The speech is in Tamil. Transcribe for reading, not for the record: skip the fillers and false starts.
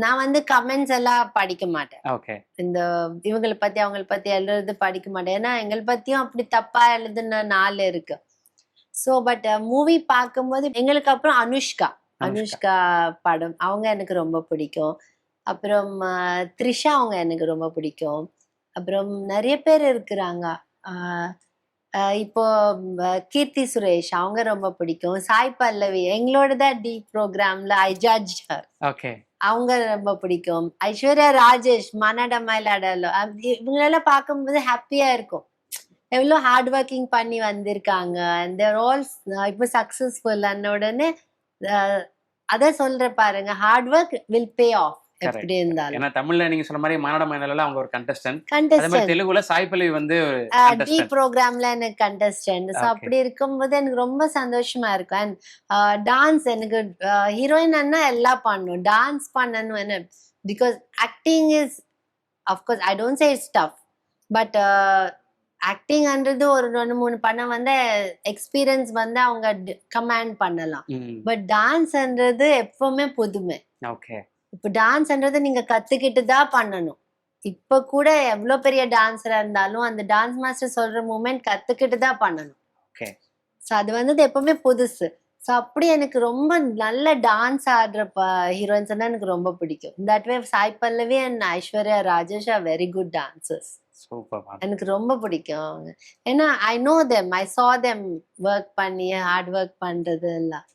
நான் வந்து கமெண்ட்ஸ் எல்லாம் படிக்க மாட்டேன். ஓகே. இந்த இவங்களை பத்தி அவங்கள பத்தி எழுதுறது படிக்க மாட்டேன். ஏன்னா எங்களை பத்தியும் அப்படி தப்பா எழுதுன நாள் இருக்கு. சோ பட் மூவி பார்க்கும்போது எங்களுக்கு அப்புறம் அனுஷ்கா படம் அவங்க எனக்கு ரொம்ப பிடிக்கும். அப்புறம் த்ரிஷா அவங்க எனக்கு ரொம்ப பிடிக்கும். அப்புறம் நிறைய பேர் இருக்கிறாங்க. இப்போ கீர்த்தி சுரேஷ் அவங்க ரொம்ப பிடிக்கும். சாய் பல்லவி எங்களோட தான் டி ப்ரோக்ராம்ல ஐ ஜட்ஜ் ஹர் ஓகே. அவங்க ரொம்ப பிடிக்கும். ஐஸ்வர்யா ராஜேஷ் மனட மயிலாடலோ இவங்களெல்லாம் பார்க்கும்போது ஹாப்பியா இருக்கும். எவ்வளோ ஹார்ட் ஒர்க்கிங் பண்ணி வந்திருக்காங்க. அண்ட் தேர் ஆல் இப்போ சக்சஸ்ஃபுல் அன்ன உடனே அத சொல்ற பாருங்க, hard work will pay off எப்படி இருந்தாலும். ஏன்னா தமிழ்ல நீங்க சொன்ன மாதிரி மாநாட மயிலால அவங்க ஒரு கண்டஸ்டன்ட். அதே மாதிரி தெலுங்குல சாய் பல்லவி வந்து டி ப்ரோக்ராம்ல எனக்கு கண்டஸ்டன்ட். ஸோ அப்படி இருக்கும்போது எனக்கு ரொம்ப சந்தோஷமா இருக்கும். அண்ட் டான்ஸ் எனக்கு ஹீரோயின் அண்ணா எல்லாம் பண்ணணும், டான்ஸ் பண்ணணும். Because acting is of course I don't say it's tough, but ஆக்டிங்ன்றது ஒரு 2-3 படம் வந்து எக்ஸ்பீரியன்ஸ் வந்து அவங்க கமாண்ட் பண்ணலாம். பட் டான்ஸ்ன்றது எப்பவுமே புதுமை. ஓகே. இப்போ டான்ஸ்ன்றது நீங்க கத்துக்கிட்டு தான் பண்ணணும். இப்ப கூட எவ்வளவு பெரிய டான்ஸரா இருந்தாலும் அந்த டான்ஸ் மாஸ்டர் சொல்ற மூமெண்ட் கத்துக்கிட்டு தான் பண்ணணும். ஓகே. ஸோ அது வந்து எப்பவுமே புதுசு. ஸோ அப்படி எனக்கு ரொம்ப நல்ல டான்ஸ் ஆடுற ஹீரோயின்ஸ் எனக்கு ரொம்ப பிடிக்கும். That way Sai Pallavi and Aishwarya Rajesh are very good dancers. எனக்கு ரொம்ப பிடிக்கும் அவங்க. ஏன்னா ஐ நோ தெம், ஐ சா தெம் ஒர்க் பண்ணி ஹார்ட் ஒர்க் பண்றது எல்லாம்.